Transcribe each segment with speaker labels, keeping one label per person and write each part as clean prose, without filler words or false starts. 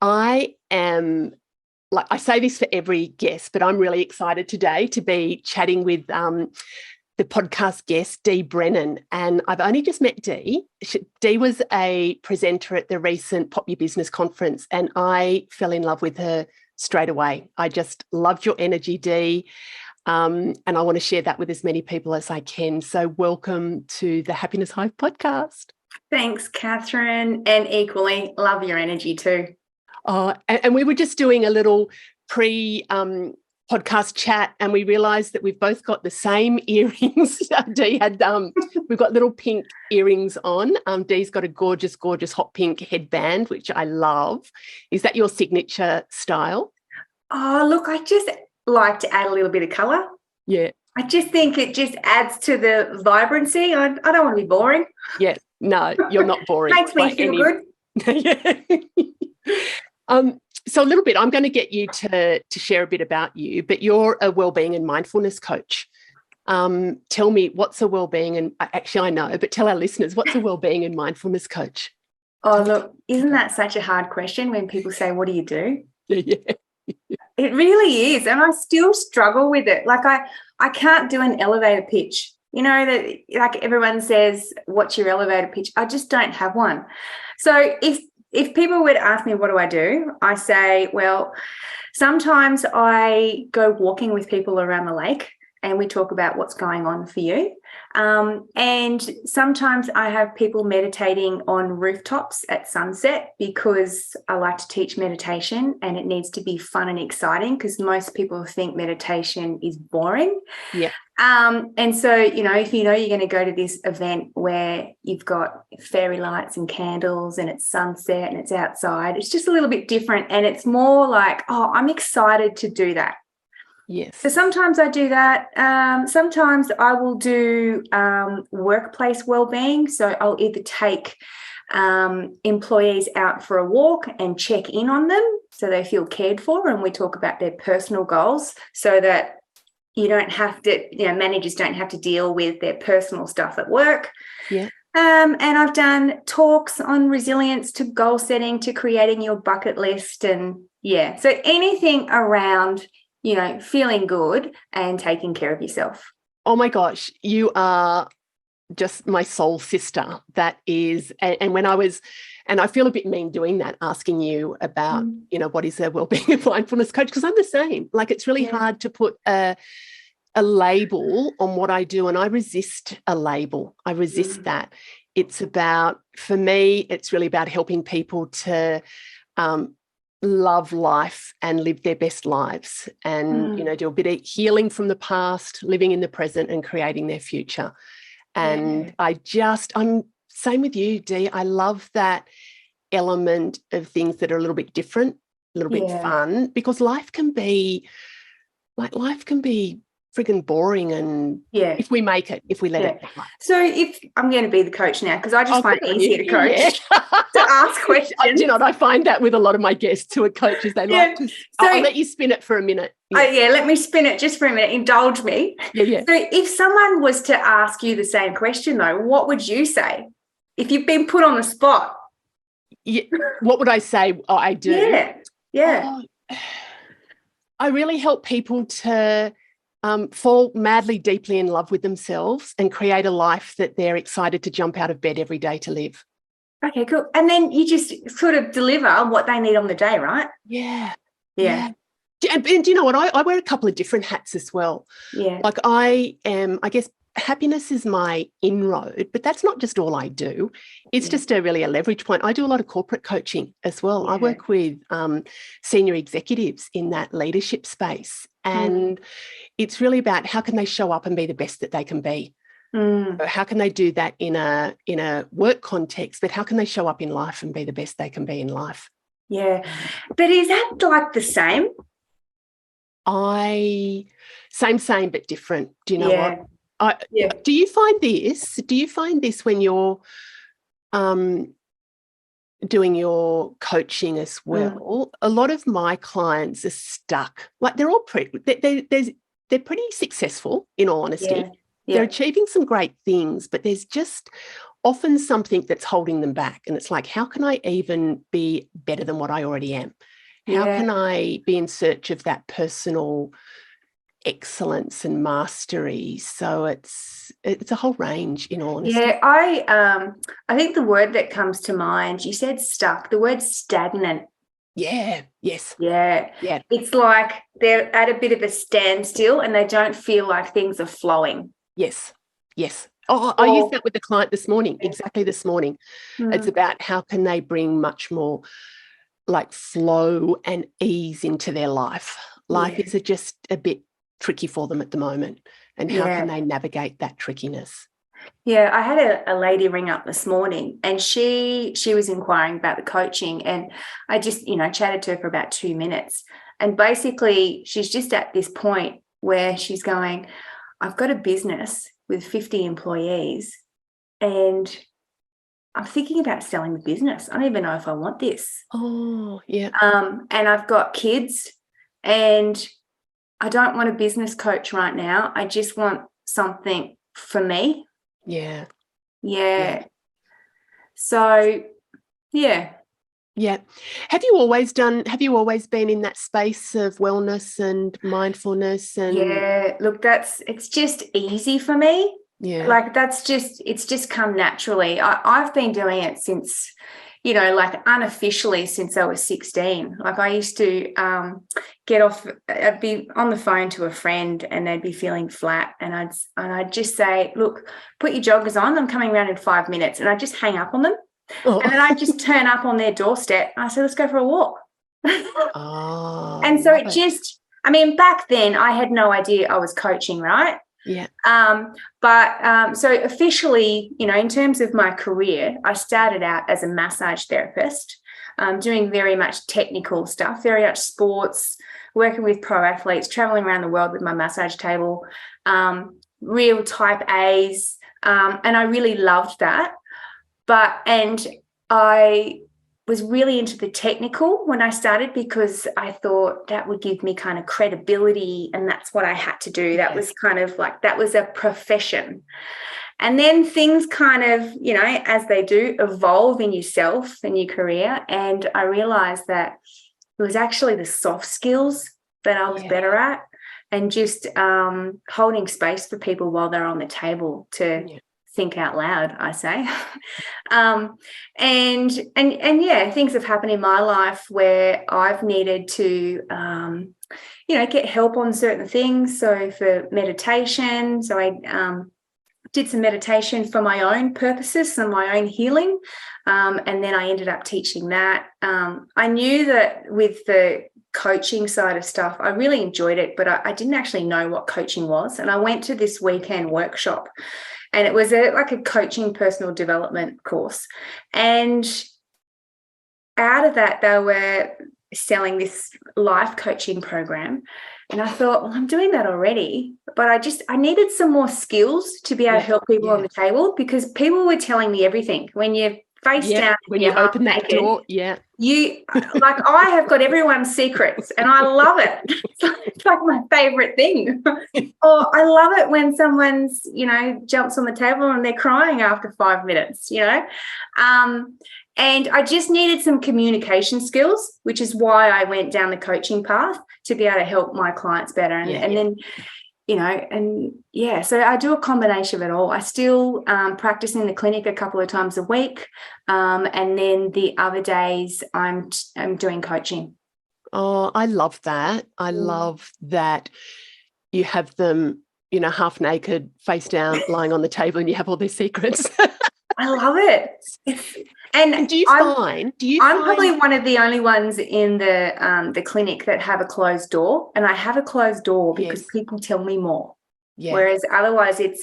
Speaker 1: I am, like I say this for every guest, but I'm really excited today to be chatting with the podcast guest, Dee Brennan. And I've only just met Dee. Dee was a presenter at the recent Pop Your Business conference, and I fell in love with her straight away. I just loved your energy, Dee. And I want to share that with as many people as I can. So welcome to the Happiness Hive podcast.
Speaker 2: Thanks, Catherine, and equally love your energy too.
Speaker 1: Oh, and we were just doing a little podcast chat, and we realised that we've both got the same earrings. Dee had we've got little pink earrings on. Dee's got a gorgeous, gorgeous hot pink headband, which I love. Is that your signature style?
Speaker 2: Oh, look, I just like to add a little bit of colour.
Speaker 1: Yeah.
Speaker 2: I just think it just adds to the vibrancy. I don't want to be boring.
Speaker 1: Yeah, no, you're not boring.
Speaker 2: Makes me feel good.
Speaker 1: Yeah. So a little bit, I'm going to get you to share a bit about you, but you're a Wellbeing and Mindfulness Coach. Tell me, what's a Wellbeing, and actually I know, but tell our listeners, what's a Wellbeing and Mindfulness Coach?
Speaker 2: Oh, look, isn't that such a hard question when people say, what do you do?
Speaker 1: Yeah.
Speaker 2: It really is, and I still struggle with it. Like I can't do an elevator pitch. You know, that like everyone says, what's your elevator pitch? I just don't have one. So if people would ask me, what do I do? I say, well, sometimes I go walking with people around the lake and we talk about what's going on for you. And sometimes I have people meditating on rooftops at sunset because I like to teach meditation and it needs to be fun and exciting because most people think meditation is boring.
Speaker 1: Yeah.
Speaker 2: And so, if you're going to go to this event where you've got fairy lights and candles and it's sunset and it's outside, it's just a little bit different. And it's more like, oh, I'm excited to do that.
Speaker 1: Yes.
Speaker 2: So sometimes I do that. Sometimes I will do workplace wellbeing. So I'll either take employees out for a walk and check in on them so they feel cared for, and we talk about their personal goals so that you don't have to, managers don't have to deal with their personal stuff at work.
Speaker 1: Yeah.
Speaker 2: And I've done talks on resilience to goal setting to creating your bucket list. And yeah, so anything around, feeling good and taking care of yourself.
Speaker 1: Oh my gosh, you are just my soul sister. That is, and when I was, and I feel a bit mean doing that, asking you about, what is a wellbeing and mindfulness coach? Because I'm the same. Like it's really hard to put a label on what I do, and I resist a label. I resist that. It's about, for me, it's really about helping people to love life and live their best lives and, do a bit of healing from the past, living in the present and creating their future. And I'm same with you, Dee. I love that element of things that are a little bit different, a little bit fun, because life can be frigging boring, and if we make it, if we let it.
Speaker 2: So if I'm going to be the coach now, because I just find it easier to coach, to ask questions.
Speaker 1: Do you know what? I find that with a lot of my guests who are coaches, they like to. So, I'll let you spin it for a minute.
Speaker 2: Let me spin it just for a minute. Indulge me.
Speaker 1: Yeah.
Speaker 2: So if someone was to ask you the same question, though, what would you say if you've been put on the spot?
Speaker 1: Yeah. What would I say? Oh, I do.
Speaker 2: Yeah.
Speaker 1: I really help people to fall madly, deeply in love with themselves and create a life that they're excited to jump out of bed every day to live.
Speaker 2: Okay, cool. And then you just sort of deliver what they need on the day, right?
Speaker 1: Yeah. And do you know what? I wear a couple of different hats as well.
Speaker 2: Yeah.
Speaker 1: Like I guess happiness is my inroad, but that's not just all I do. It's just a leverage point. I do a lot of corporate coaching as well. I work with senior executives in that leadership space. And it's really about how can they show up and be the best that they can be. So how can they do that in a work context, but how can they show up in life and be the best they can be in life?
Speaker 2: Yeah. But is that like the same?
Speaker 1: Same, but different. Do you know what? Do you find this when you're doing your coaching as well? A lot of my clients are stuck. Like they're all they're pretty successful, in all honesty. they're achieving some great things, but there's just often something that's holding them back. And it's like, how can I even be better than what I already am? How can I be in search of that personal excellence and mastery? So it's a whole range, in all honesty.
Speaker 2: Yeah, I think the word that comes to mind, you said stuck, the word stagnant.
Speaker 1: Yeah, yes.
Speaker 2: Yeah.
Speaker 1: Yeah.
Speaker 2: It's like they're at a bit of a standstill and they don't feel like things are flowing.
Speaker 1: Yes, yes. Oh, I used that with the client this morning, exactly this morning. It's about how can they bring much more like flow and ease into their life. Life is just a bit tricky for them at the moment. And how can they navigate that trickiness?
Speaker 2: Yeah, I had a lady ring up this morning and she was inquiring about the coaching, and I just, chatted to her for about 2 minutes. And basically she's just at this point where she's going, I've got a business with 50 employees and I'm thinking about selling the business. I don't even know if I want this.
Speaker 1: Oh, yeah.
Speaker 2: And I've got kids and I don't want a business coach right now. I just want something for me.
Speaker 1: Yeah.
Speaker 2: So, yeah.
Speaker 1: Have you always been in that space of wellness and mindfulness? And
Speaker 2: look, it's just easy for me.
Speaker 1: Yeah.
Speaker 2: Like it's just come naturally. I've been doing it since, like unofficially since I was 16. Like I used to I'd be on the phone to a friend and they'd be feeling flat and I'd just say, look, put your joggers on, I'm coming around in 5 minutes, and I'd just hang up on them. Oh. And then I'd just turn up on their doorstep. I said, let's go for a walk.
Speaker 1: Oh,
Speaker 2: and so back then I had no idea I was coaching, right?
Speaker 1: Yeah.
Speaker 2: So officially, in terms of my career, I started out as a massage therapist, doing very much technical stuff, very much sports, working with pro athletes, traveling around the world with my massage table, real type A's. And I really loved that. And I was really into the technical when I started because I thought that would give me kind of credibility, and that's what I had to do. That was kind of like, that was a profession. And then things kind of, as they do, evolve in yourself and your career. And I realized that it was actually the soft skills that I was better at, and just holding space for people while they're on the table to think out loud, I say. Things have happened in my life where I've needed to, get help on certain things. So for meditation, I did some meditation for my own purposes and my own healing. And then I ended up teaching that. I knew that with the coaching side of stuff, I really enjoyed it, but I didn't actually know what coaching was. And I went to this weekend workshop, and it was like a coaching personal development course. And out of that, they were selling this life coaching program. And I thought, well, I'm doing that already, but I needed some more skills to be able to help people on the table, because people were telling me everything. When you're face down,
Speaker 1: when you open that door,
Speaker 2: I have got everyone's secrets, and I love it. It's like my favorite thing. Or I love it when someone's, jumps on the table and they're crying after 5 minutes, and I just needed some communication skills, which is why I went down the coaching path, to be able to help my clients better. So I do a combination of it all. I still practice in the clinic a couple of times a week. And then the other days I'm doing coaching.
Speaker 1: Oh, I love that. I love that you have them, half naked, face down, lying on the table, and you have all their secrets.
Speaker 2: I love it. And
Speaker 1: do you find
Speaker 2: I'm probably one of the only ones in the clinic that have a closed door, and I have a closed door because people tell me more. Yeah. Whereas otherwise it's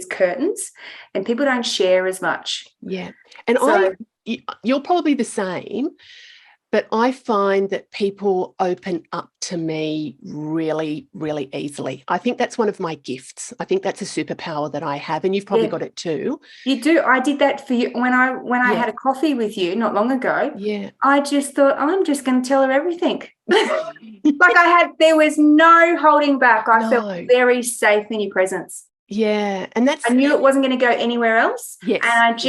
Speaker 2: curtains, and people don't share as much.
Speaker 1: Yeah. And you're probably the same, but I find that people open up to me really, really easily. I think that's one of my gifts. I think that's a superpower that I have, and you've probably got it too.
Speaker 2: You do. I did that for you when I had a coffee with you not long ago.
Speaker 1: Yeah.
Speaker 2: I just thought, I'm just going to tell her everything. There was no holding back. I felt very safe in your presence.
Speaker 1: Yeah. And
Speaker 2: I knew it wasn't going to go anywhere else.
Speaker 1: Yes.
Speaker 2: And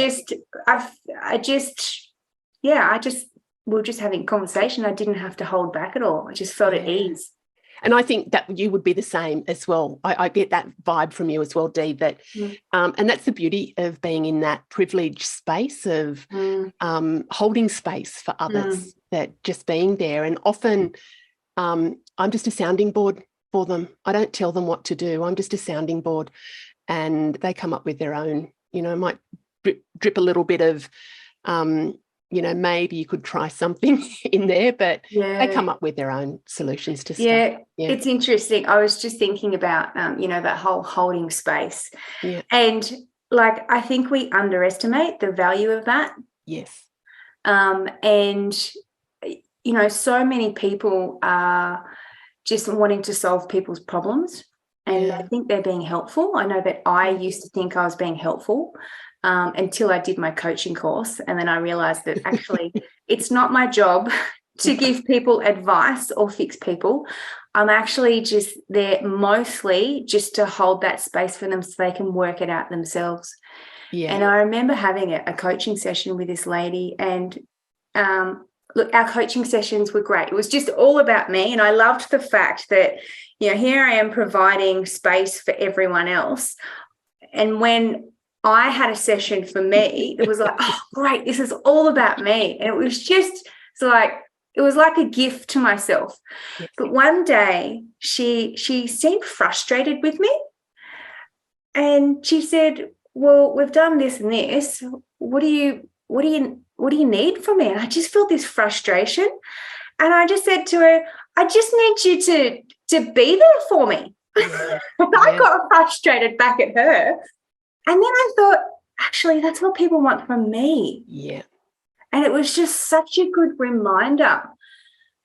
Speaker 2: we were just having a conversation. I didn't have to hold back at all. I just felt at ease.
Speaker 1: And I think that you would be the same as well. I get that vibe from you as well, Dee, that, and that's the beauty of being in that privileged space of holding space for others, that just being there. And often I'm just a sounding board for them. I don't tell them what to do. I'm just a sounding board, and they come up with their own, might drip a little bit of, maybe you could try something in there, but they come up with their own solutions to stuff.
Speaker 2: Yeah, it's interesting. I was just thinking about, that whole holding space.
Speaker 1: Yeah.
Speaker 2: And I think we underestimate the value of that.
Speaker 1: Yes.
Speaker 2: And, so many people are just wanting to solve people's problems, and I think they're being helpful. I know that I used to think I was being helpful until I did my coaching course, and then I realized that actually it's not my job to give people advice or fix people. I'm actually just there mostly just to hold that space for them so they can work it out themselves. Yeah. And I remember having a coaching session with this lady, and look, our coaching sessions were great. It was just all about me, and I loved the fact that, here I am providing space for everyone else. And when I had a session for me, it was like, oh, great, this is all about me. And it was it was like a gift to myself. Yes. But one day she seemed frustrated with me, and she said, well, we've done this and this. What do you need from me? And I just felt this frustration. And I just said to her, I just need you to be there for me. Yeah. I got frustrated back at her. And then I thought, actually, that's what people want from me. Yeah. And it was just such a good reminder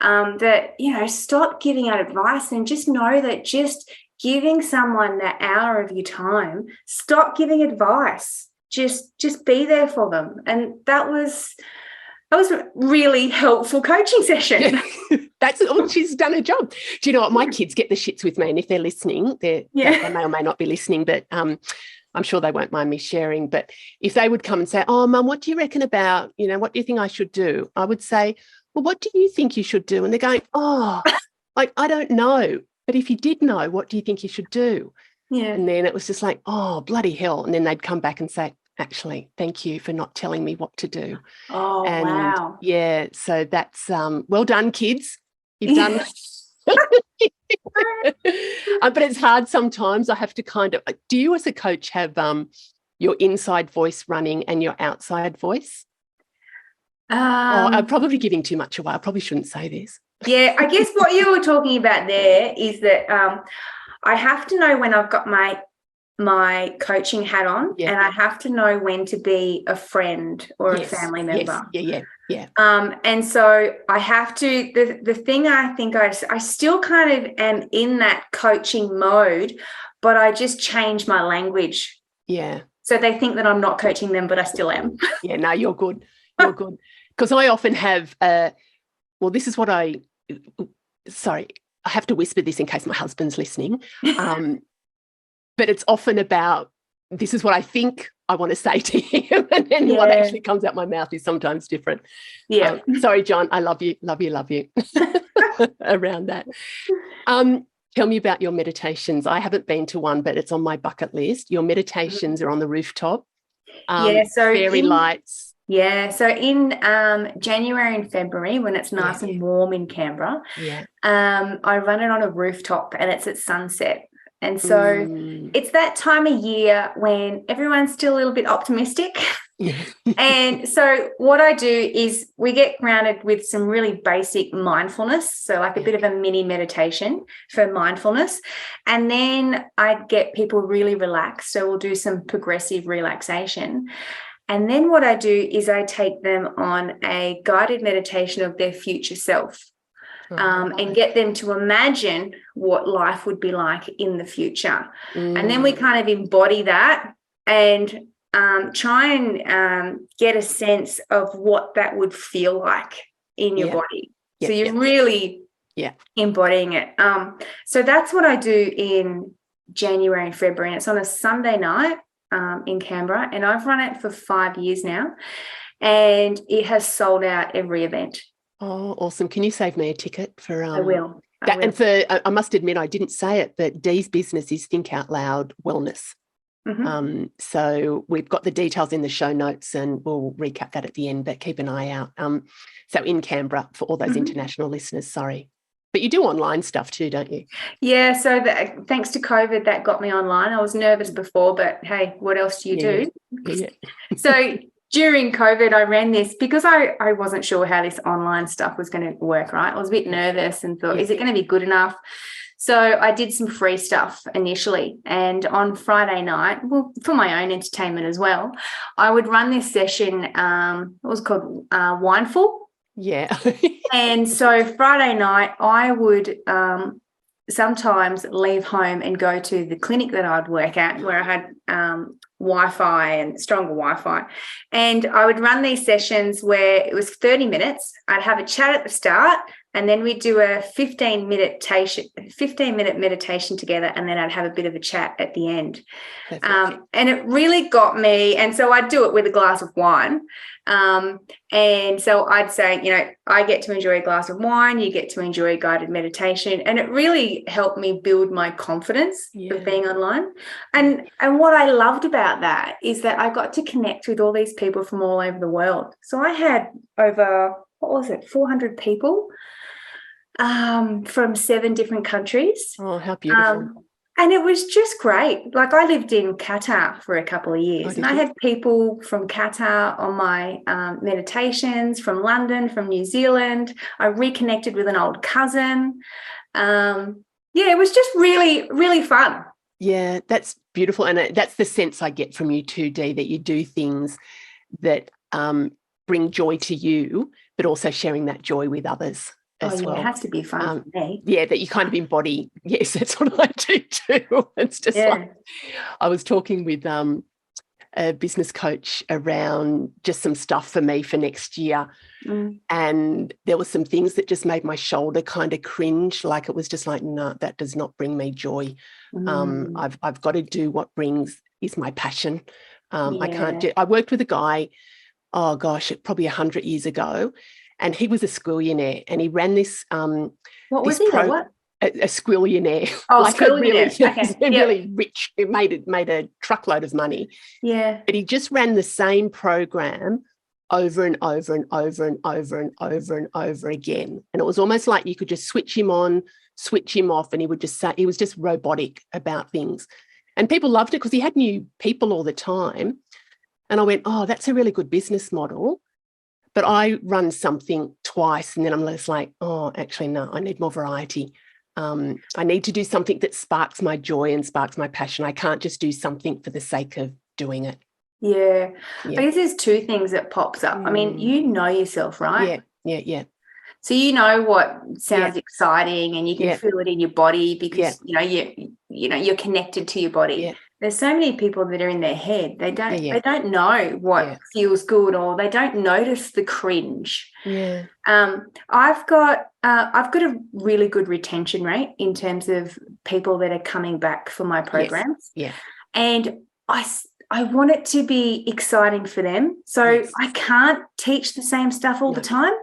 Speaker 2: that, stop giving out advice and just know that just giving someone that hour of your time, stop giving advice. Just be there for them. And that was a really helpful coaching session. Yeah.
Speaker 1: She's done her job. Do you know what? My kids get the shits with me, and if they're listening, they may or may not be listening, but I'm sure they won't mind me sharing. But if they would come and say, oh, Mum, what do you reckon about, what do you think I should do? I would say, well, what do you think you should do? And they're going, oh, I don't know. But if you did know, what do you think you should do? Yeah. And then it was just like, oh, bloody hell. And then they'd come back and say, actually, thank you for not telling me what to do.
Speaker 2: Oh, and wow.
Speaker 1: Yeah, so that's well done, kids. You've done but it's hard sometimes. I have to do you as a coach have your inside voice running and your outside voice? I'm probably giving too much away. I probably shouldn't say this.
Speaker 2: Yeah, I guess what you were talking about there is that I have to know when I've got my coaching hat on, and I have to know when to be a friend or a family member.
Speaker 1: Yes. Yeah.
Speaker 2: And so I have to, the thing I think I still kind of am in that coaching mode, but I just change my language. Yeah. So they think that I'm not coaching them, but I still am.
Speaker 1: Yeah, no, you're good. You're good. Because I often have, this is what I have to whisper this in case my husband's listening. But it's often about, this is what I think I want to say to him, and then what actually comes out my mouth is sometimes different. Yeah. Sorry, John, I love you around that. Tell me about your meditations. I haven't been to one, but it's on my bucket list. Your meditations are on the rooftop.
Speaker 2: So
Speaker 1: fairy lights.
Speaker 2: Yeah, so in January and February, when it's nice and warm in Canberra, I run it on a rooftop, and it's at sunset. And so it's that time of year when everyone's still a little bit optimistic. And so what I do is we get grounded with some really basic mindfulness, so like a bit of a mini meditation for mindfulness. And then I get people really relaxed, so we'll do some progressive relaxation. And then what I do is I take them on a guided meditation of their future self. And get them to imagine what life would be like in the future. And then we kind of embody that and try and get a sense of what that would feel like in your body. So you're really embodying it. So that's what I do in January and February, and it's on a Sunday night in Canberra, and I've run it for 5 years now, and it has sold out every event.
Speaker 1: Oh, awesome. Can you save me a ticket for
Speaker 2: I will.
Speaker 1: And for I must admit, I didn't say it, but Dee's business is Think Out Loud Wellness.
Speaker 2: Mm-hmm.
Speaker 1: So we've got the details in the show notes, and we'll recap that at the end, but keep an eye out. So in Canberra for all those international listeners, sorry. But you do online stuff too, don't you?
Speaker 2: Yeah, so thanks to COVID, that got me online. I was nervous before, but hey, what else do you do?
Speaker 1: Yeah.
Speaker 2: So during COVID, I ran this because I wasn't sure how this online stuff was going to work, right? I was a bit nervous and thought, is it going to be good enough? So I did some free stuff initially, and on Friday night, well, for my own entertainment as well, I would run this session. It was called Windful.
Speaker 1: Yeah.
Speaker 2: And so Friday night, I would sometimes leave home and go to the clinic that I'd work at, where I had Wi-Fi and stronger Wi-Fi. And I would run these sessions where it was 30 minutes. I'd have a chat at the start, and then we'd do a 15-minute meditation together, and then I'd have a bit of a chat at the end. And it really got me. And so I'd do it with a glass of wine. And so I'd say, you know, I get to enjoy a glass of wine, you get to enjoy guided meditation. And it really helped me build my confidence of being online. And what I loved about that is that I got to connect with all these people from all over the world. So I had over, 400 people from 7 different countries.
Speaker 1: Oh, how beautiful.
Speaker 2: And it was just great. Like, I lived in Qatar for a couple of years, and I had people from Qatar on my meditations, from London, from New Zealand. I reconnected with an old cousin. It was just really, really fun.
Speaker 1: Yeah, that's beautiful. And that's the sense I get from you too, Dee, that you do things that bring joy to you, but also sharing that joy with others. Well.
Speaker 2: It has to be fun for me.
Speaker 1: Yeah, that you kind of embody. Yes, that's what I do too. It's just like, I was talking with a business coach around just some stuff for me for next year. And there were some things that just made my shoulder kind of cringe. Like, it was just like, no, that does not bring me joy. I've got to do what is my passion. I can't do. I worked with a guy, probably 100 years ago. And he was a squillionaire, and he ran this.
Speaker 2: What was he? What?
Speaker 1: A squillionaire.
Speaker 2: Oh,
Speaker 1: like
Speaker 2: squillionaire.
Speaker 1: Really rich. It made a truckload of money.
Speaker 2: Yeah.
Speaker 1: But he just ran the same program over and over and over and over and over and over again. And it was almost like you could just switch him on, switch him off, and he would just say, he was just robotic about things. And people loved it because he had new people all the time. And I went, oh, that's a really good business model. But I run something twice, and then I'm just like, oh, actually, no, I need more variety. I need to do something that sparks my joy and sparks my passion. I can't just do something for the sake of doing it.
Speaker 2: Yeah. I guess there's 2 things that pops up. I mean, you know yourself, right?
Speaker 1: Yeah.
Speaker 2: So you know what sounds exciting, and you can feel it in your body because you're connected to your body.
Speaker 1: Yeah.
Speaker 2: There's so many people that are in their head. They don't know what feels good, or they don't notice the cringe.
Speaker 1: Yeah.
Speaker 2: I've got a really good retention rate in terms of people that are coming back for my programs.
Speaker 1: Yeah.
Speaker 2: And I want it to be exciting for them. So I can't teach the same stuff all the time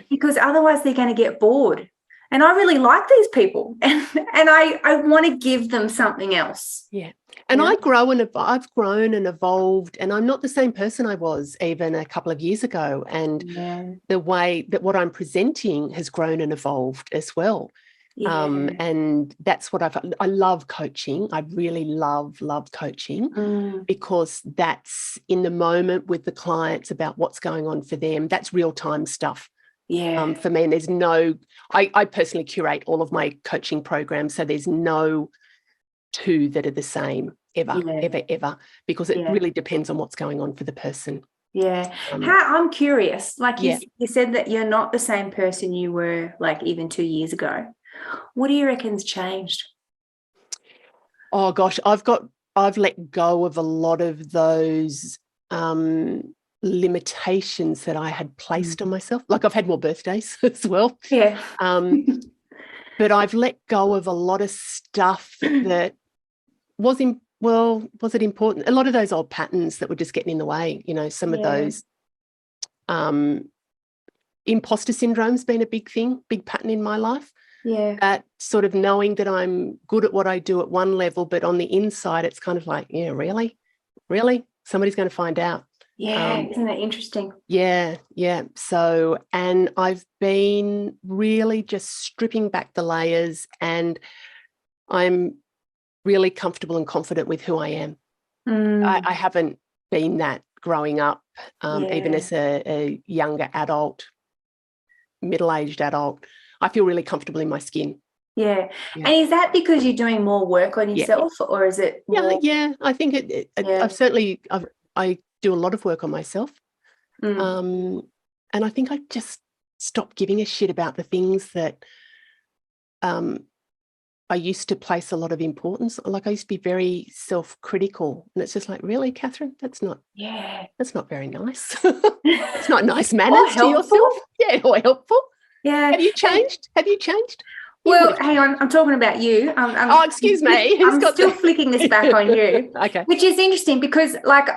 Speaker 2: because otherwise they're going to get bored. And I really like these people, and I want to give them something else.
Speaker 1: Yeah. And I've grown and evolved, and I'm not the same person I was even a couple of years ago. And the way that what I'm presenting has grown and evolved as well. Yeah. And that's what I love coaching. I really love coaching because that's in the moment with the clients about what's going on for them. That's real time stuff. Yeah. For me, and there's I personally curate all of my coaching programs, so there's no 2 that are the same ever, because it really depends on what's going on for the person.
Speaker 2: Yeah. I'm curious, like you said that you're not the same person you were like even 2 years ago. What do you reckon's changed?
Speaker 1: Oh gosh, I've let go of a lot of those limitations that I had placed on myself. Like, I've had more birthdays as well.
Speaker 2: Yeah.
Speaker 1: But I've let go of a lot of stuff that was it important? A lot of those old patterns that were just getting in the way, some of those imposter syndrome's been a big pattern in my life.
Speaker 2: Yeah.
Speaker 1: That sort of knowing that I'm good at what I do at one level, but on the inside, it's kind of like, yeah, really? Somebody's going to find out.
Speaker 2: Yeah, isn't that interesting?
Speaker 1: Yeah. So, and I've been really just stripping back the layers, and I'm really comfortable and confident with who I am. I haven't been that growing up, even as a younger adult, middle-aged adult. I feel really comfortable in my skin.
Speaker 2: Yeah. And is that because you're doing more work on yourself, or is it more...
Speaker 1: Yeah. I think I do a lot of work on myself. And I think I just stopped giving a shit about the things that I used to place a lot of importance. Like, I used to be very self-critical, and it's just like, really, Catherine, that's not very nice. It's not nice manners to yourself. Yeah, or helpful.
Speaker 2: Yeah.
Speaker 1: Have you changed?
Speaker 2: Well, hang on, I'm talking about you.
Speaker 1: Excuse me.
Speaker 2: I'm still flicking this back on you.
Speaker 1: Okay.
Speaker 2: Which is interesting because, like,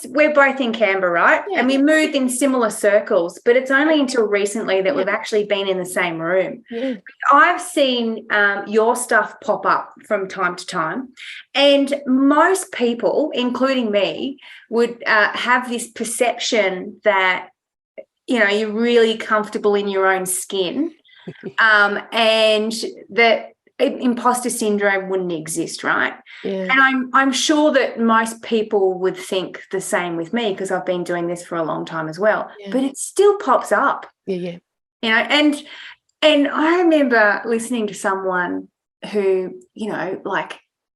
Speaker 2: we're both in Canberra, right? Yeah. And we moved in similar circles, but it's only until recently that we've actually been in the same room.
Speaker 1: Yeah.
Speaker 2: I've seen your stuff pop up from time to time, and most people, including me, would have this perception that, you're really comfortable in your own skin. And that imposter syndrome wouldn't exist, right?
Speaker 1: Yeah.
Speaker 2: And I'm sure that most people would think the same with me, because I've been doing this for a long time as well. Yeah. But it still pops up.
Speaker 1: Yeah.
Speaker 2: And I remember listening to someone who,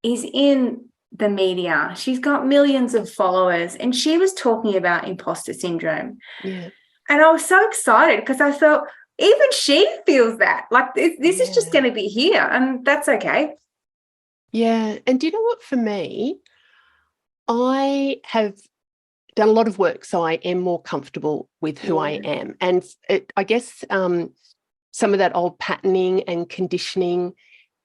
Speaker 2: is in the media. She's got millions of followers, and she was talking about imposter syndrome.
Speaker 1: Yeah.
Speaker 2: And I was so excited because I thought, even she feels that. Like, this is just going to be here, and that's okay.
Speaker 1: Yeah. And do you know what? For me, I have done a lot of work, so I am more comfortable with who I am. And I guess some of that old patterning and conditioning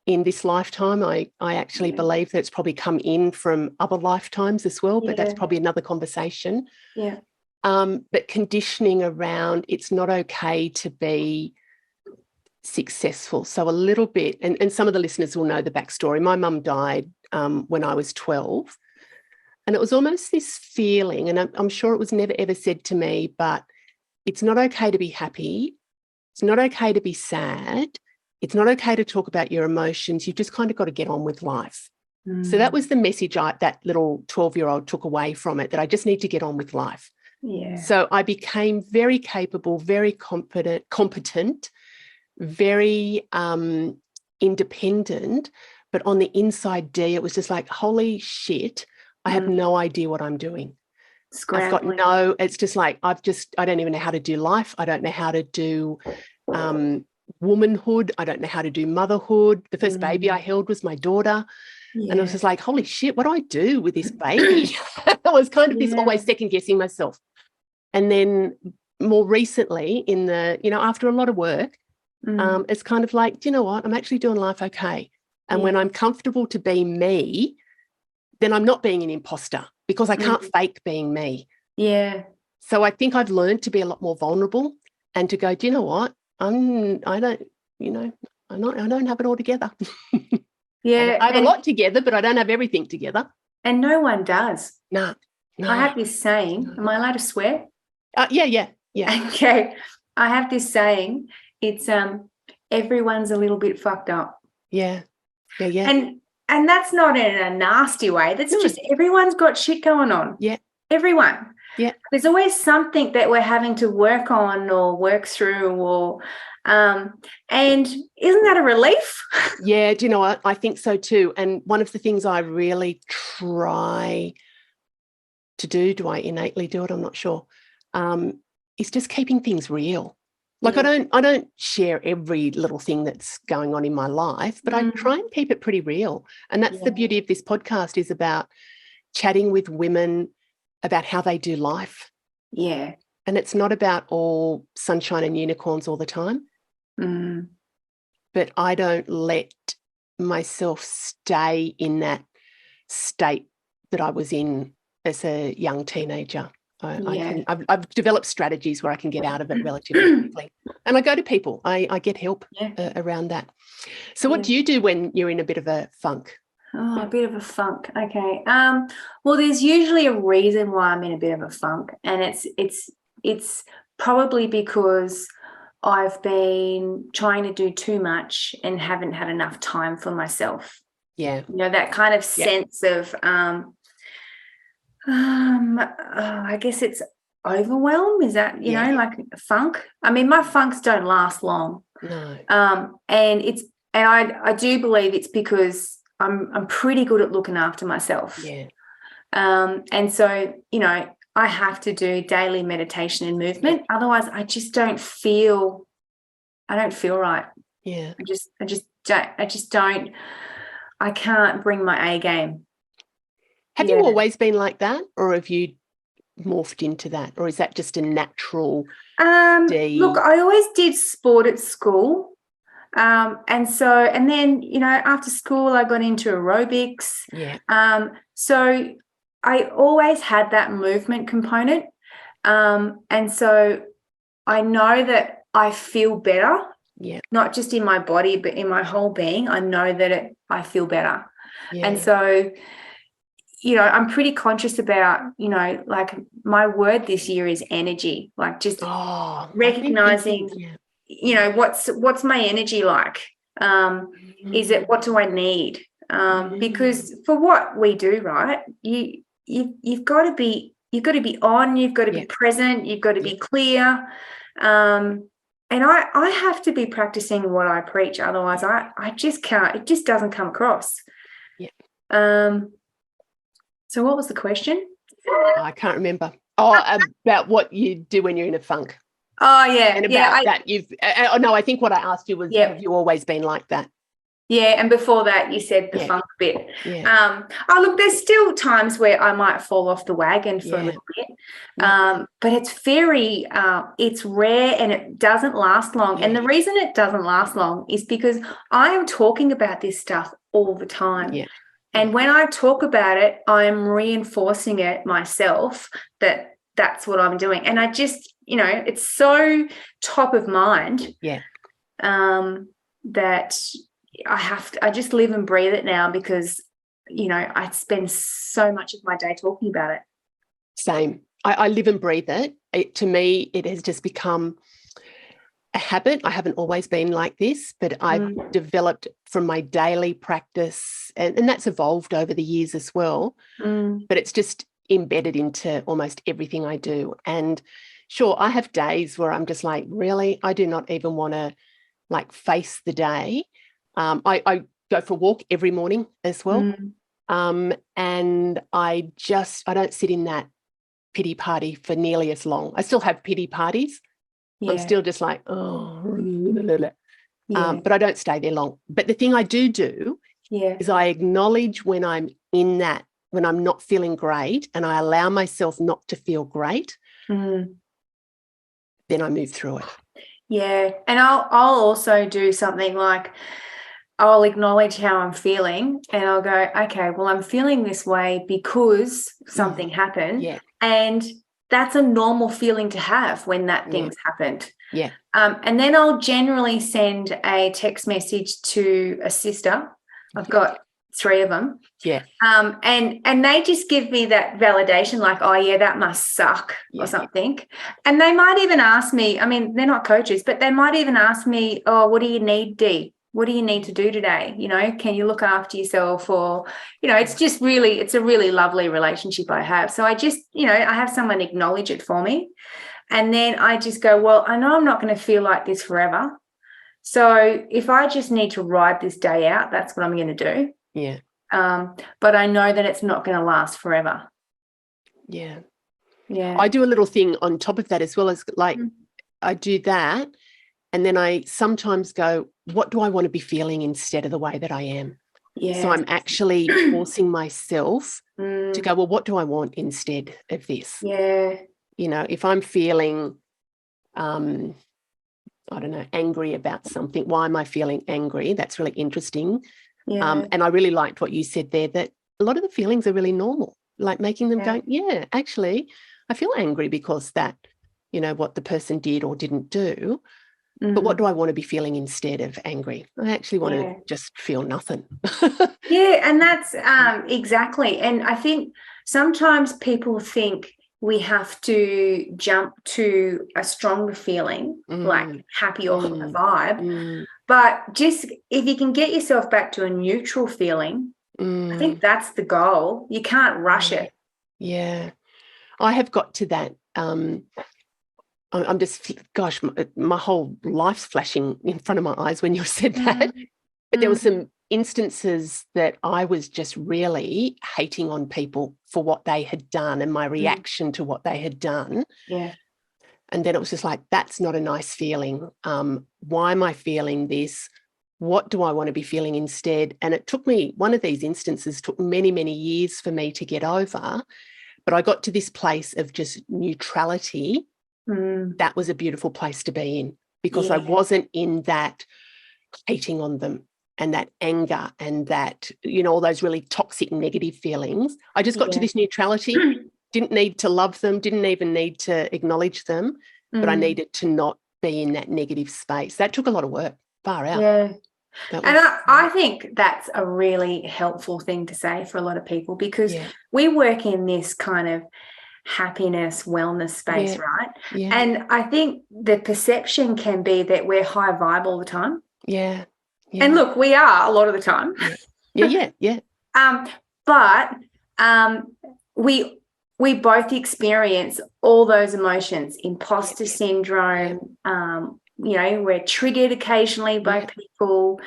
Speaker 1: in this lifetime, I actually believe that it's probably come in from other lifetimes as well, but that's probably another conversation.
Speaker 2: Yeah.
Speaker 1: But conditioning around it's not okay to be successful. So a little bit, and some of the listeners will know the backstory. My mum died when I was 12, and it was almost this feeling, and I'm sure it was never ever said to me, but it's not okay to be happy. It's not okay to be sad. It's not okay to talk about your emotions. You've just kind of got to get on with life. So that was the message that little 12-year-old took away from it, that I just need to get on with life.
Speaker 2: Yeah.
Speaker 1: So I became very capable, very competent, very independent, but on the inside, Dee, it was just like, holy shit, I have no idea what I'm doing.
Speaker 2: Scrambling.
Speaker 1: It's just like, I don't even know how to do life. I don't know how to do womanhood. I don't know how to do motherhood. The first baby I held was my daughter. Yeah. And I was just like, holy shit, what do I do with this baby? I was kind of this always second guessing myself. And then more recently in the, after a lot of work, it's kind of like, do you know what? I'm actually doing life okay. And when I'm comfortable to be me, then I'm not being an imposter, because I can't fake being me.
Speaker 2: Yeah.
Speaker 1: So I think I've learned to be a lot more vulnerable and to go, do you know what? I don't have it all together.
Speaker 2: Yeah.
Speaker 1: I have a lot together, but I don't have everything together.
Speaker 2: And no one does.
Speaker 1: No.
Speaker 2: I have this saying. Am I allowed to swear?
Speaker 1: Yeah.
Speaker 2: Okay. I have this saying. It's everyone's a little bit fucked up.
Speaker 1: Yeah.
Speaker 2: And that's not in a nasty way. That's just everyone's got shit going on.
Speaker 1: Yeah.
Speaker 2: Everyone.
Speaker 1: Yeah.
Speaker 2: There's always something that we're having to work on or work through, or and isn't that a relief?
Speaker 1: Yeah, do you know what? I think so too. And one of the things I really try to do I innately do it? I'm not sure. Is just keeping things real. Like I don't share every little thing that's going on in my life, but I try and keep it pretty real. And that's the beauty of this podcast, is about chatting with women about how they do life.
Speaker 2: Yeah.
Speaker 1: And it's not about all sunshine and unicorns all the time. But I don't let myself stay in that state that I was in as a young teenager. I've developed strategies where I can get out of it relatively quickly. And I go to people. I get help around that. So what do you do when you're in a bit of a funk?
Speaker 2: Oh, a bit of a funk. Okay. Well, there's usually a reason why I'm in a bit of a funk, and it's probably because I've been trying to do too much and haven't had enough time for myself.
Speaker 1: Yeah.
Speaker 2: You know, that kind of sense of I guess it's overwhelm. Is that, you know, like funk? I mean, my funks don't last long.
Speaker 1: No.
Speaker 2: And I do believe it's because I'm pretty good at looking after myself.
Speaker 1: Yeah.
Speaker 2: And so, you know, I have to do daily meditation and movement. Otherwise, I don't feel right.
Speaker 1: Yeah.
Speaker 2: I just don't. I can't bring my A game.
Speaker 1: Have you always been like that, or have you morphed into that, or is that just a natural?
Speaker 2: Look, I always did sport at school. And then, you know, after school I got into aerobics.
Speaker 1: Yeah.
Speaker 2: So I always had that movement component. And so I know that I feel better. Yeah. Not just in my body, but in my whole being. I know that I feel better. Yeah. And so, you know, I'm pretty conscious about, you know, like my word this year is energy, like just recognizing, you know, what's my energy like? Is it, what do I need? Because for what we do, right, you've got to be on, you've got to be present, you've got to be clear. And I have to be practicing what I preach. Otherwise I just can't, it just doesn't come across. Yeah. So what was the question?
Speaker 1: I can't remember. About what you do when you're in a funk.
Speaker 2: Oh, yeah.
Speaker 1: And about that I think what I asked you was, have you always been like that? Yeah,
Speaker 2: and before that you said the funk bit. Yeah. Look, there's still times where I might fall off the wagon for a little bit. But it's very, it's rare and it doesn't last long. Yeah. And the reason it doesn't last long is because I am talking about this stuff all the time. Yeah. And when I talk about it, I'm reinforcing it myself that that's what I'm doing. And I just, you know, it's so top of mind that I just live and breathe it now because, you know, I spend so much of my day talking about it.
Speaker 1: Same. I live and breathe it. To me, it has just become a habit. I haven't always been like this, but I've developed from my daily practice, and that's evolved over the years as well. But it's just embedded into almost everything I do. And sure, I have days where I'm just like, really, I do not even want to like face the day. I go for a walk every morning as well. And I don't sit in that pity party for nearly as long. I still have pity parties. I'm still just like, but I don't stay there long. But the thing I do is I acknowledge when I'm in that, when I'm not feeling great, and I allow myself not to feel great, then I move through it.
Speaker 2: Yeah. And I'll also do something like I'll acknowledge how I'm feeling and I'll go, okay, well, I'm feeling this way because something happened. Yeah. And that's a normal feeling to have when that thing's happened. Yeah. And then I'll generally send a text message to a sister. I've got 3 of them. Yeah. And they just give me that validation, like, oh yeah, that must suck or something. And they might even ask me, I mean, they're not coaches, but they might even ask me, oh, what do you need, Dee? What do you need to do today? You know, can you look after yourself? Or, you know, it's just really, it's a really lovely relationship I have. So I just, you know, I have someone acknowledge it for me. And then I just go, well, I know I'm not going to feel like this forever. So if I just need to ride this day out, that's what I'm going to do. Yeah. But I know that it's not going to last forever.
Speaker 1: Yeah. Yeah. I do a little thing on top of that as well, as like I do that. And then I sometimes go, what do I want to be feeling instead of the way that I am? Yeah. So I'm actually forcing myself to go, well, what do I want instead of this? Yeah. You know, if I'm feeling, I don't know, angry about something, why am I feeling angry? That's really interesting. Yeah. And I really liked what you said there, that a lot of the feelings are really normal, like making them go, yeah, actually, I feel angry because that, what the person did or didn't do. But what do I want to be feeling instead of angry? I actually want to just feel nothing.
Speaker 2: And that's exactly. And I think sometimes people think we have to jump to a stronger feeling, like happy or a vibe. But just if you can get yourself back to a neutral feeling, I think that's the goal. You can't rush it.
Speaker 1: Yeah. I have got to that. I'm just, gosh, my whole life's flashing in front of my eyes when you said that. But there were some instances that I was just really hating on people for what they had done and my reaction to what they had done.
Speaker 2: Yeah.
Speaker 1: And then it was just like, that's not a nice feeling. Why am I feeling this? What do I want to be feeling instead? And it took me, one of these instances took many, many years for me to get over. But I got to this place of just neutrality. That was a beautiful place to be in, because I wasn't in that hating on them and that anger and that, all those really toxic negative feelings. I just got to this neutrality, didn't need to love them, didn't even need to acknowledge them, but I needed to not be in that negative space. That took a lot of work, far out.
Speaker 2: Yeah. And I think that's a really helpful thing to say for a lot of people, because we work in this kind of happiness, wellness space, right? Yeah. And I think the perception can be that we're high vibe all the time.
Speaker 1: Yeah.
Speaker 2: And look, we are a lot of the time.
Speaker 1: Yeah.
Speaker 2: But we both experience all those emotions, imposter syndrome. We're triggered occasionally by people,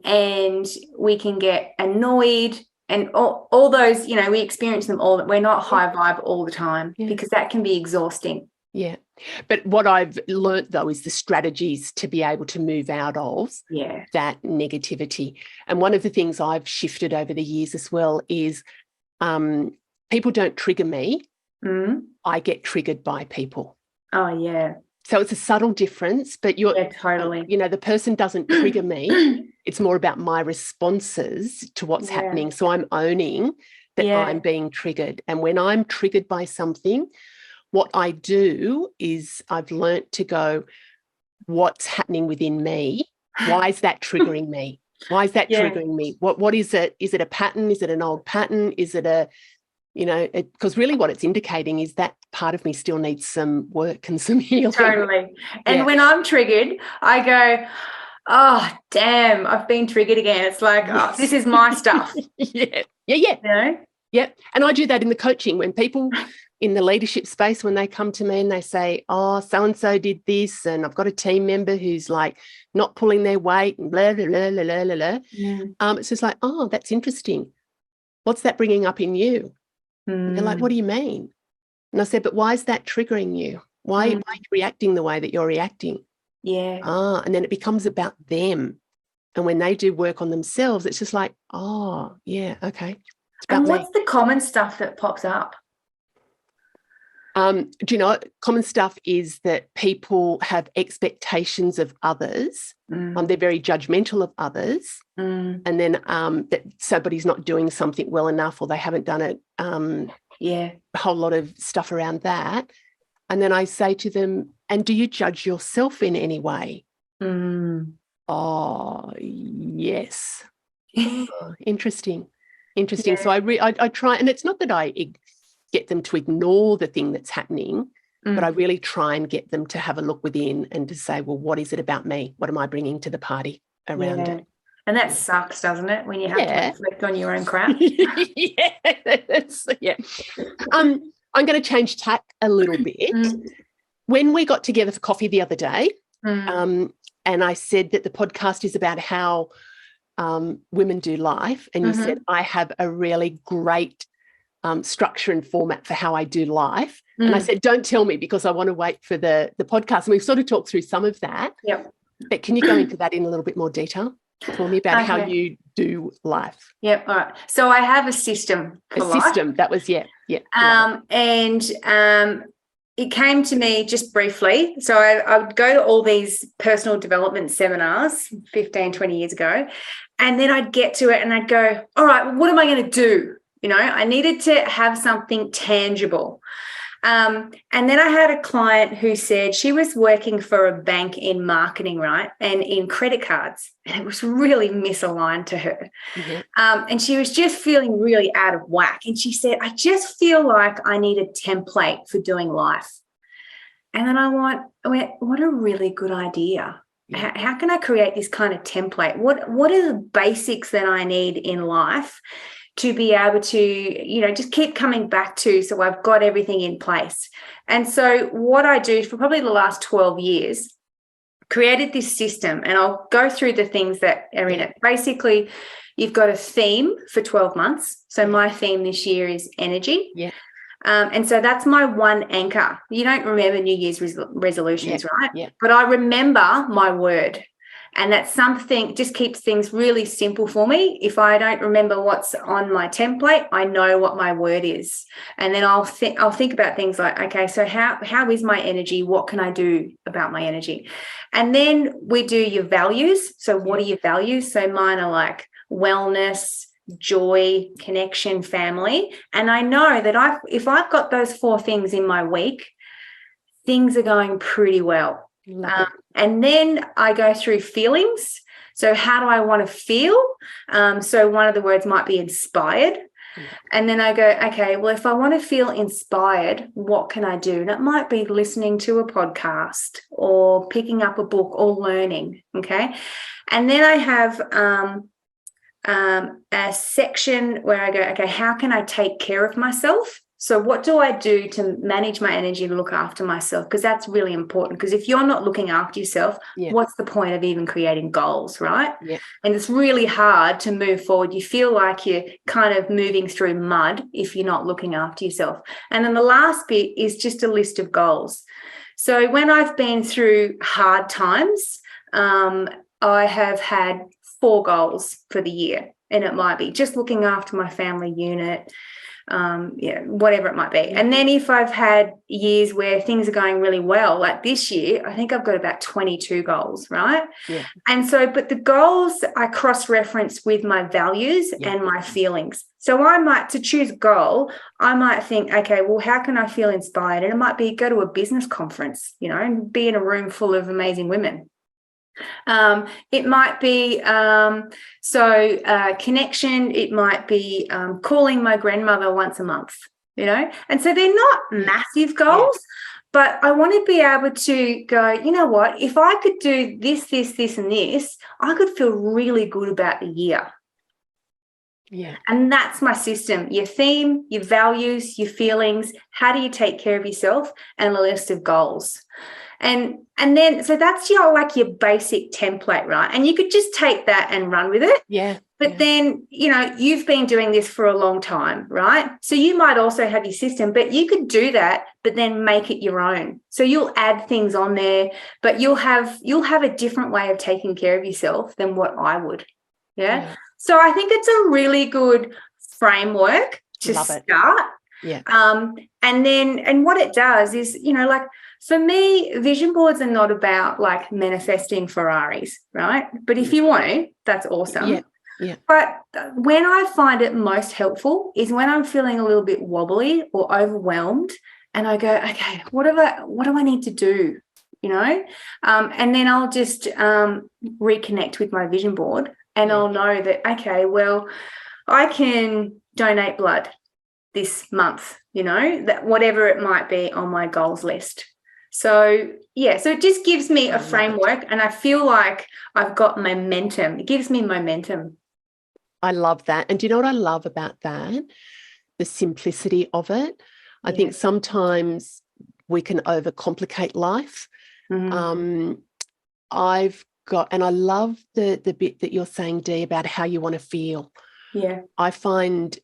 Speaker 2: and we can get annoyed. And all those, we experience them all. We're not high vibe all the time, because that can be exhausting. Yeah.
Speaker 1: But what I've learnt, though, is the strategies to be able to move out of that negativity. And one of the things I've shifted over the years as well is people don't trigger me. I get triggered by people.
Speaker 2: Oh, yeah.
Speaker 1: So it's a subtle difference, but
Speaker 2: totally.
Speaker 1: The person doesn't trigger me. It's more about my responses to what's happening. So I'm owning that I'm being triggered. And when I'm triggered by something, what I do is I've learnt to go, what's happening within me? Why is that triggering me? Why is that triggering me? What is it? Is it a pattern? Is it an old pattern? Is it a, because really what it's indicating is that part of me still needs some work and some healing.
Speaker 2: Totally. And when I'm triggered, I go, oh, damn, I've been triggered again. It's like, oh, this is my stuff.
Speaker 1: Yeah. Yeah. And I do that in the coaching when people in the leadership space, when they come to me and they say, oh, so-and-so did this, and I've got a team member who's like not pulling their weight and blah, blah, blah, blah, blah, blah. It's just like, oh, that's interesting. What's that bringing up in you? They're like, what do you mean? And I said, but why is that triggering you? Why are you reacting the way that you're reacting?
Speaker 2: Yeah.
Speaker 1: And then it becomes about them. And when they do work on themselves, it's just like, oh, yeah, okay.
Speaker 2: And what's the common stuff that pops up?
Speaker 1: Do you know, common stuff is that people have expectations of others. They're very judgmental of others. And then that somebody's not doing something well enough, or they haven't done it. A whole lot of stuff around that. And then I say to them, and do you judge yourself in any way? Oh, yes. Oh, interesting. Yeah. So I try, and it's not that I get them to ignore the thing that's happening, but I really try and get them to have a look within and to say, well, what is it about me? What am I bringing to the party around it?
Speaker 2: And that sucks, doesn't it, when you have to reflect on your own crap?
Speaker 1: I'm going to change tack a little bit. When we got together for coffee the other day, and I said that the podcast is about how women do life, and you said I have a really great structure and format for how I do life. And I said, don't tell me, because I want to wait for the podcast. And we've sort of talked through some of that.
Speaker 2: Yep.
Speaker 1: But can you go into that in a little bit more detail for me about how you do life?
Speaker 2: Yep. All right. So I have a system for life.
Speaker 1: System. That was, yeah.
Speaker 2: It came to me just briefly. So I would go to all these personal development seminars 15, 20 years ago, And then I'd get to it and I'd go, all right, well, what am I going to do? I needed to have something tangible. And then I had a client who said she was working for a bank in marketing, right, and in credit cards, and it was really misaligned to her.
Speaker 1: Mm-hmm.
Speaker 2: And she was just feeling really out of whack. And she said, I just feel like I need a template for doing life. And then I went, what a really good idea. Yeah. How can I create this kind of template? What are the basics that I need in life to be able to, just keep coming back to, so I've got everything in place? And so what I do for probably the last 12 years, created this system, and I'll go through the things that are in it. Basically, you've got a theme for 12 months. So my theme this year is energy.
Speaker 1: Yeah.
Speaker 2: And so that's my one anchor. You don't remember New Year's resolutions, right?
Speaker 1: Yeah.
Speaker 2: But I remember my word. And that's something, just keeps things really simple for me. If I don't remember what's on my template, I know what my word is. And then I'll think about things like, okay, so how is my energy? What can I do about my energy? And then we do your values. So what are your values? So mine are like wellness, joy, connection, family. And I know that if I've got those 4 things in my week, things are going pretty well. And then I go through feelings. So how do I want to feel? So one of the words might be inspired. And then I go, okay, well, if I want to feel inspired, what can I do? And it might be listening to a podcast or picking up a book or learning. Okay. And then I have a section where I go, okay, how can I take care of myself? So what do I do to manage my energy and look after myself? Because that's really important. Because if you're not looking after yourself, what's the point of even creating goals, right?
Speaker 1: Yeah.
Speaker 2: And it's really hard to move forward. You feel like you're kind of moving through mud if you're not looking after yourself. And then the last bit is just a list of goals. So when I've been through hard times, I have had 4 goals for the year. And it might be just looking after my family unit, whatever it might be. And then if I've had years where things are going really well, like this year, I think I've got about 22 goals, right?
Speaker 1: Yeah.
Speaker 2: And so, but the goals I cross-reference with my values and my feelings. So to choose a goal, I might think, okay, well, how can I feel inspired? And it might be go to a business conference, and be in a room full of amazing women. It might be connection. It might be calling my grandmother once a month, and so they're not massive goals, but I want to be able to go, you know what, if I could do this, and this, I could feel really good about the year.
Speaker 1: Yeah.
Speaker 2: And that's my system: your theme, your values, your feelings, how do you take care of yourself, and a list of goals. And then, so that's your basic template, right? And you could just take that and run with it.
Speaker 1: Yeah.
Speaker 2: But then, you've been doing this for a long time, right? So you might also have your system, but you could do that, but then make it your own. So you'll add things on there, but you'll have a different way of taking care of yourself than what I would. Yeah. So I think it's a really good framework to start.
Speaker 1: Yeah.
Speaker 2: And what it does is, for me, vision boards are not about manifesting Ferraris, right? But if you want to, that's awesome.
Speaker 1: Yeah. Yeah.
Speaker 2: But when I find it most helpful is when I'm feeling a little bit wobbly or overwhelmed, and I go, okay, what do I need to do? And then I'll just reconnect with my vision board, and I'll know that, okay, well, I can donate blood this month, that whatever it might be on my goals list. So it just gives me a framework, and I feel like I've got momentum. It gives me momentum.
Speaker 1: I love that. And do you know what I love about that? The simplicity of it. I think sometimes we can overcomplicate life. Mm-hmm. I love the bit that you're saying, Dee, about how you want to feel.
Speaker 2: Yeah.
Speaker 1: I find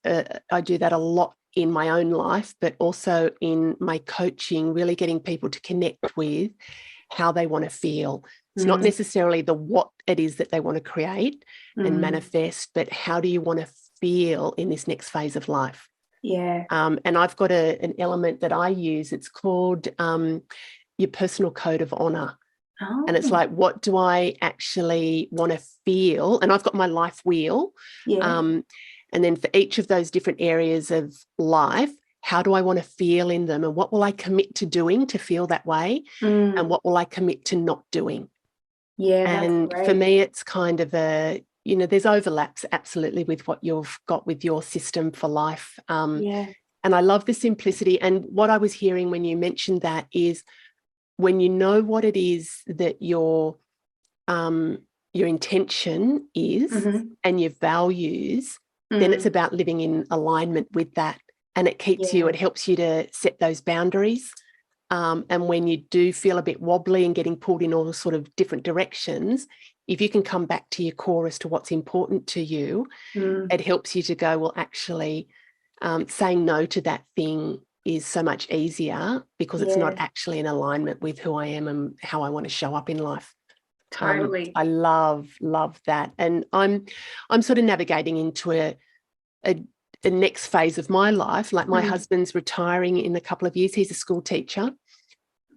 Speaker 1: I do that a lot in my own life, but also in my coaching, really getting people to connect with how they want to feel. It's not necessarily what it is that they want to create and manifest, but how do you want to feel in this next phase of life?
Speaker 2: Yeah.
Speaker 1: And I've got an element that I use. It's called your personal code of honor.
Speaker 2: Oh.
Speaker 1: And it's like, what do I actually want to feel? And I've got my life wheel.
Speaker 2: Yeah.
Speaker 1: And then for each of those different areas of life, how do I want to feel in them? And what will I commit to doing to feel that way? And what will I commit to not doing?
Speaker 2: Yeah,
Speaker 1: and
Speaker 2: that's great.
Speaker 1: For me, it's kind of there's overlaps absolutely with what you've got with your system for life.
Speaker 2: Yeah.
Speaker 1: And I love the simplicity. And what I was hearing when you mentioned that is when you know what it is that your intention is and your values, then it's about living in alignment with that. And it keeps you, it helps you to set those boundaries. And when you do feel a bit wobbly and getting pulled in all sort of different directions, if you can come back to your core as to what's important to you, it helps you to go, well, actually, saying no to that thing is so much easier because it's not actually in alignment with who I am and how I want to show up in life.
Speaker 2: Totally.
Speaker 1: I love that. And I'm sort of navigating into a next phase of my life. Like my husband's retiring in a couple of years. He's a school teacher.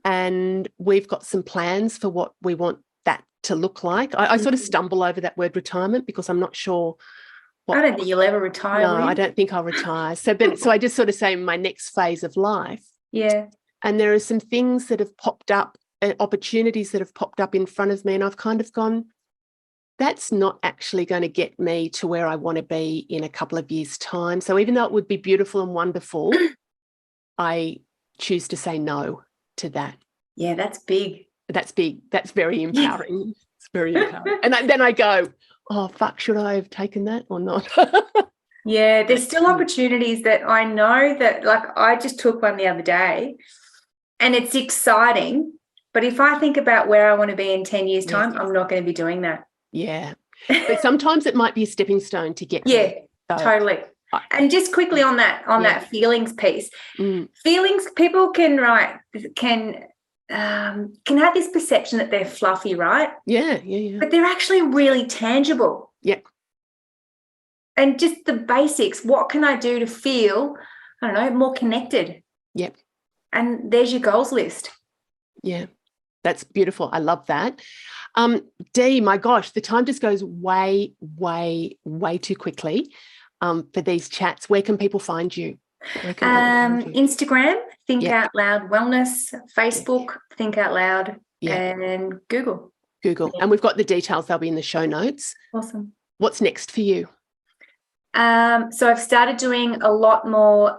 Speaker 1: And we've got some plans for what we want that to look like. I sort of stumble over that word retirement because I'm not sure.
Speaker 2: I don't think you'll ever retire.
Speaker 1: No, I don't think I'll retire. So I just sort of say my next phase of life.
Speaker 2: Yeah.
Speaker 1: And there are some things that have popped up, opportunities that have popped up in front of me. And I've kind of gone, that's not actually going to get me to where I want to be in a couple of years' time. So even though it would be beautiful and wonderful, I choose to say no to that.
Speaker 2: Yeah, that's big.
Speaker 1: That's big. That's very empowering. It's very empowering. And then I go, oh, fuck, should I have taken that or not?
Speaker 2: Yeah, there's still opportunities that I know that, like, I just took one the other day and it's exciting. But if I think about where I want to be in 10 years' time, I'm not going to be doing that.
Speaker 1: Yeah. But sometimes it might be a stepping stone to get there.
Speaker 2: So, totally. And just quickly on that feelings piece, feelings, people can have this perception that they're fluffy, right?
Speaker 1: Yeah.
Speaker 2: But they're actually really tangible.
Speaker 1: Yeah.
Speaker 2: And just the basics, what can I do to feel, I don't know, more connected?
Speaker 1: Yep.
Speaker 2: And there's your goals list.
Speaker 1: Yeah. That's beautiful. I love that. Dee, my gosh, the time just goes way, way, way too quickly for these chats. Where can people find you?
Speaker 2: Instagram, Think Out Loud Wellness, Facebook, Think Out Loud, and Google. Yeah.
Speaker 1: And we've got the details. They'll be in the show notes.
Speaker 2: Awesome.
Speaker 1: What's next for you?
Speaker 2: So I've started doing a lot more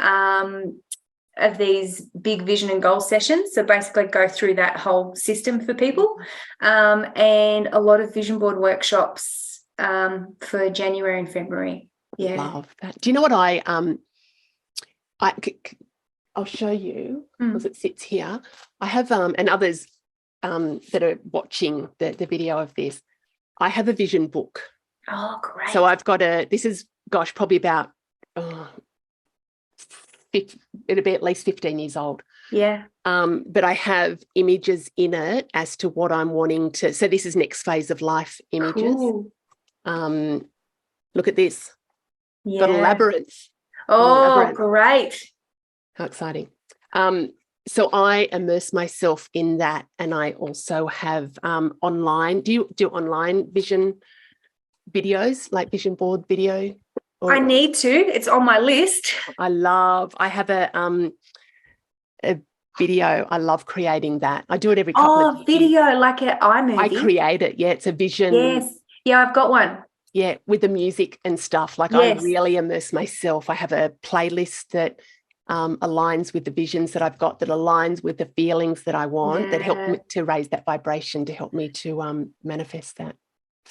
Speaker 2: of these big vision and goal sessions. So basically go through that whole system for people, and a lot of vision board workshops for January and February. Yeah.
Speaker 1: Love that. Do you know what I'll show you because it sits here. I have, and others that are watching the video of this, I have a vision book.
Speaker 2: Oh, great.
Speaker 1: So I've got this is, probably about, it'll be at least 15 years old.
Speaker 2: Yeah.
Speaker 1: But I have images in it as to what I'm wanting to. So this is next phase of life images.
Speaker 2: Cool.
Speaker 1: Look at this.
Speaker 2: Yeah.
Speaker 1: Got a labyrinth.
Speaker 2: Oh, great.
Speaker 1: How exciting. So I immerse myself in that, and I also have online. Do you do online vision videos, like vision board video?
Speaker 2: I need to. It's on my list.
Speaker 1: I have a video. I love creating that. I do it every couple of years.
Speaker 2: Video, like an iMovie.
Speaker 1: I create it. Yeah, it's a vision.
Speaker 2: Yes. Yeah, I've got one.
Speaker 1: Yeah, with the music and stuff. Like I really immerse myself. I have a playlist that aligns with the visions that I've got, that aligns with the feelings that I want, that help me to raise that vibration, to help me to manifest that.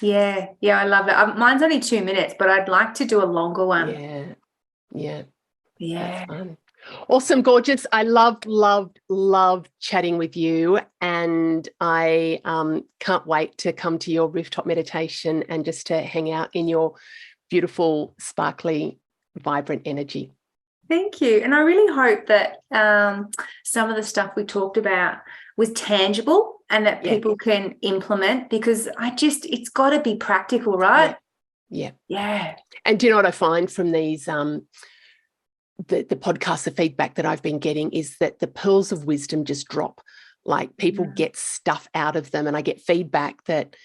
Speaker 2: Yeah, I love it. Mine's only 2 minutes, but I'd like to do a longer one.
Speaker 1: Yeah. That's fun. Awesome, gorgeous. I loved chatting with you, and I can't wait to come to your rooftop meditation and just to hang out in your beautiful, sparkly, vibrant energy.
Speaker 2: Thank you. And I really hope that some of the stuff we talked about was tangible and that people can implement, because it's got to be practical, right?
Speaker 1: Yeah.
Speaker 2: And
Speaker 1: do you know what I find from these the podcasts, the feedback that I've been getting is that the pearls of wisdom just drop. Like people get stuff out of them, and I get feedback that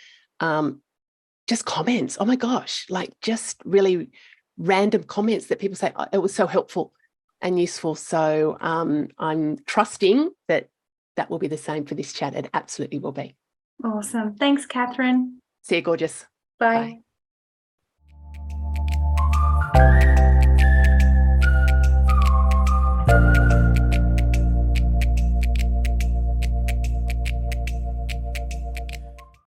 Speaker 1: just comments, oh my gosh, like just really random comments that people say, oh, it was so helpful and useful. So I'm trusting that will be the same for this chat. It absolutely will be.
Speaker 2: Awesome. Thanks, Catherine.
Speaker 1: See you, gorgeous.
Speaker 2: Bye.
Speaker 1: Bye.